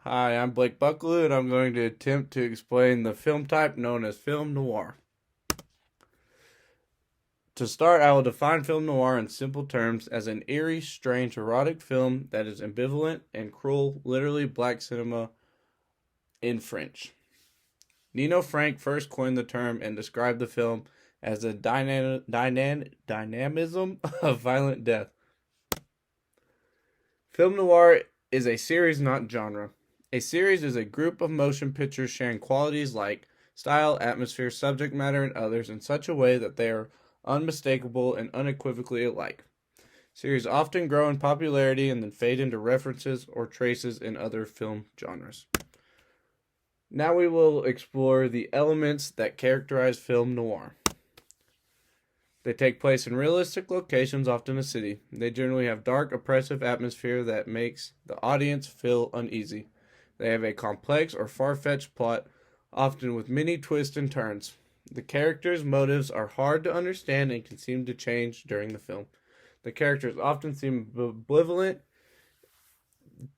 Hi, I'm Blake Buckelew, and I'm going to attempt to explain the film type known as film noir. To start, I will define film noir in simple terms as an eerie, strange, erotic film that is ambivalent and cruel, literally black cinema in French. Nino Frank first coined the term and described the film as a dynamism of violent death. Film noir is a series, not genre. A series is a group of motion pictures sharing qualities like style, atmosphere, subject matter, and others in such a way that they are unmistakable and unequivocally alike. Series often grow in popularity and then fade into references or traces in other film genres. Now we will explore the elements that characterize film noir. They take place in realistic locations, often a city. They generally have dark, oppressive atmosphere that makes the audience feel uneasy. They have a complex or far-fetched plot, often with many twists and turns. The characters' motives are hard to understand and can seem to change during the film. The characters often seem ambivalent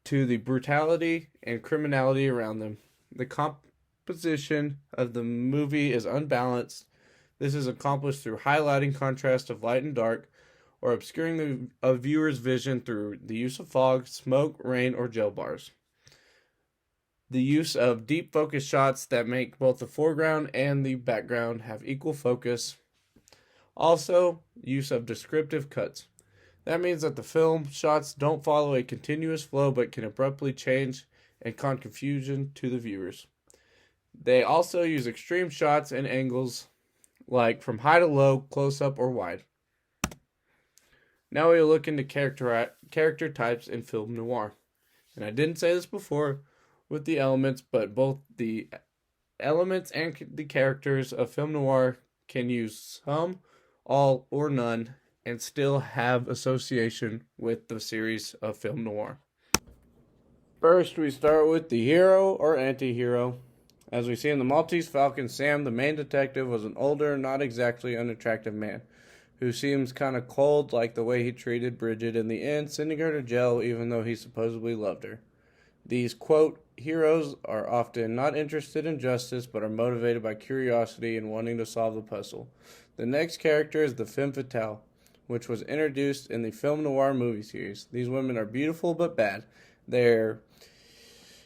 to the brutality and criminality around them. The composition of the movie is unbalanced. This is accomplished through highlighting contrast of light and dark, or obscuring a viewer's vision through the use of fog, smoke, rain, or gel bars. The use of deep focus shots that make both the foreground and the background have equal focus. Also, use of descriptive cuts. That means that the film shots don't follow a continuous flow but can abruptly change and cause confusion to the viewers. They also use extreme shots and angles like from high to low, close up, or wide. Now we will look into character types in film noir. And I didn't say this before with the elements, but both the elements and the characters of film noir can use some, all, or none, and still have association with the series of film noir. First, we start with the hero or anti-hero. As we see in the Maltese Falcon, Sam, the main detective, was an older, not exactly unattractive man who seems kind of cold, like the way he treated Bridget in the end, sending her to jail even though he supposedly loved her. These, quote, heroes are often not interested in justice but are motivated by curiosity and wanting to solve the puzzle. The next character is the femme fatale, which was introduced in the film noir movie series. These women are beautiful but bad. They're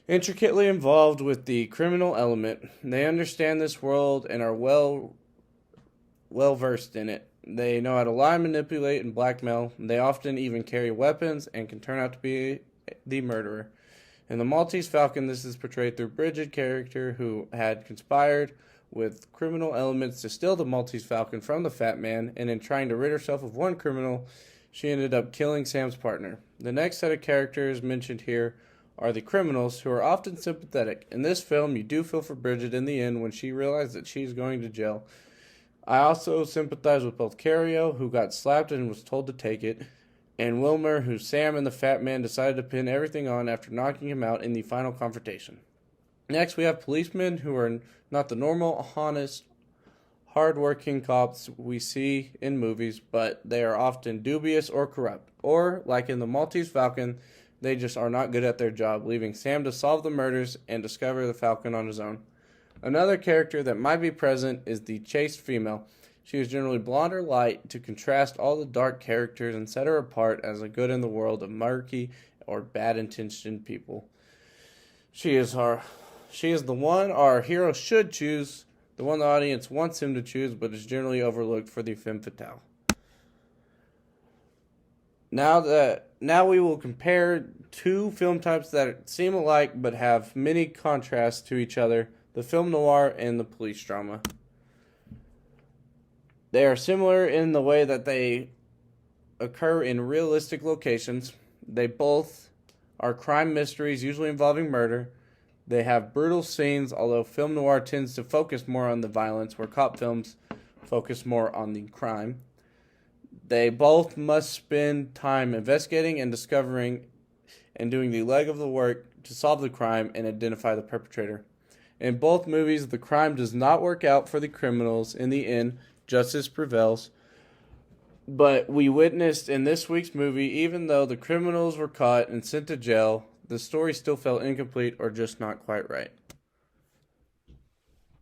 intricately involved with the criminal element. They understand this world and are well versed in it. They know how to lie, manipulate, and blackmail. They often even carry weapons and can turn out to be the murderer. In the Maltese Falcon, this is portrayed through Bridget character, who had conspired with criminal elements to steal the Maltese Falcon from the Fat Man, and in trying to rid herself of one criminal, she ended up killing Sam's partner. The next set of characters mentioned here are the criminals, who are often sympathetic. In this film, you do feel for Bridget in the end when she realized that she's going to jail. I also sympathize with both Cario, who got slapped and was told to take it, and Wilmer, who Sam and the Fat Man decided to pin everything on after knocking him out in the final confrontation. Next, we have policemen, who are not the normal, honest, hard-working cops we see in movies, but they are often dubious or corrupt. Or, like in the Maltese Falcon, they just are not good at their job, leaving Sam to solve the murders and discover the Falcon on his own. Another character that might be present is the chaste female. She is generally blonde or light to contrast all the dark characters and set her apart as a good in the world of murky or bad-intentioned people. She is the one our hero should choose, the one the audience wants him to choose, but is generally overlooked for the femme fatale. Now we will compare two film types that seem alike but have many contrasts to each other, the film noir and the police drama. They are similar in the way that they occur in realistic locations. They both are crime mysteries, usually involving murder. They have brutal scenes, although film noir tends to focus more on the violence, where cop films focus more on the crime. They both must spend time investigating and discovering and doing the leg of the work to solve the crime and identify the perpetrator. In both movies, the crime does not work out for the criminals. In the end, justice prevails. But we witnessed in this week's movie, even though the criminals were caught and sent to jail, the story still felt incomplete or just not quite right.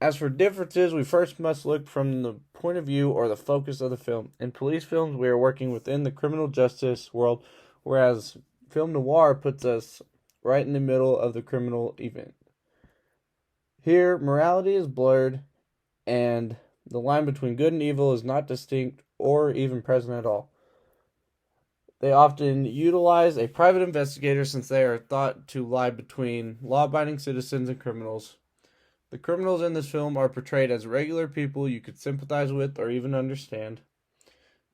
As for differences, we first must look from the point of view or the focus of the film. In police films, we are working within the criminal justice world, whereas film noir puts us right in the middle of the criminal event. Here, morality is blurred, and the line between good and evil is not distinct or even present at all. They often utilize a private investigator since they are thought to lie between law-abiding citizens and criminals. The criminals in this film are portrayed as regular people you could sympathize with or even understand.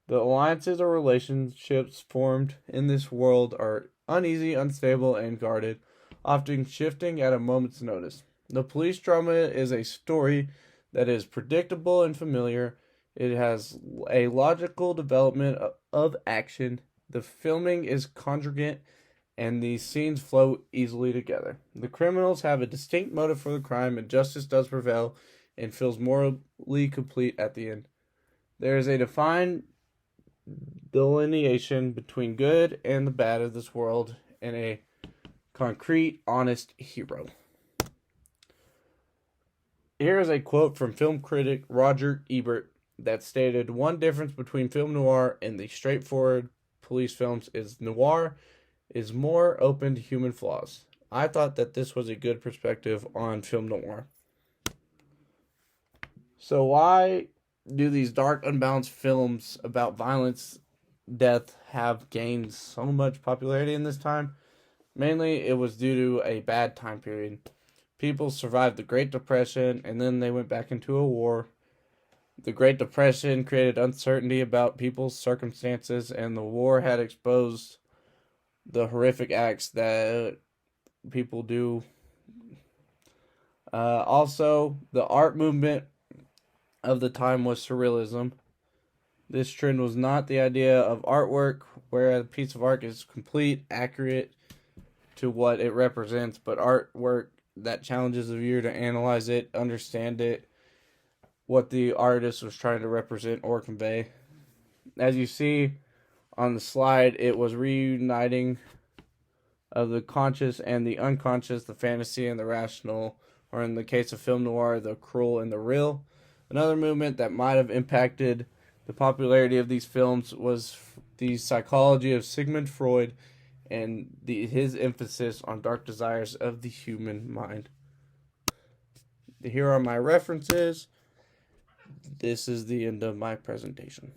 The alliances or relationships formed in this world are uneasy, unstable, and guarded, often shifting at a moment's notice. The police drama is a story that is predictable and familiar. It has a logical development of action. The filming is congruent, and these scenes flow easily together. The criminals have a distinct motive for the crime, and justice does prevail and feels morally complete at the end. There is a defined delineation between good and the bad of this world, and a concrete, honest hero. Here is a quote from film critic Roger Ebert that stated, "One difference between film noir and the straightforward police films is noir is more open to human flaws." I thought that this was a good perspective on film noir. So why do these dark, unbalanced films about violence, death have gained so much popularity in this time? Mainly, it was due to a bad time period. People survived the Great Depression, and then they went back into a war. The Great Depression created uncertainty about people's circumstances, and the war had exposed the horrific acts that people do. Also, the art movement of the time was surrealism. This trend was not the idea of artwork, where a piece of art is complete, accurate to what it represents, but artwork that challenges the viewer to analyze it, understand it, what the artist was trying to represent or convey. As you see on the slide, it was reuniting of the conscious and the unconscious, the fantasy and the rational, or in the case of film noir, the cruel and the real. Another movement that might have impacted the popularity of these films was the psychology of Sigmund Freud and his emphasis on dark desires of the human mind. Here are my references. This is the end of my presentation.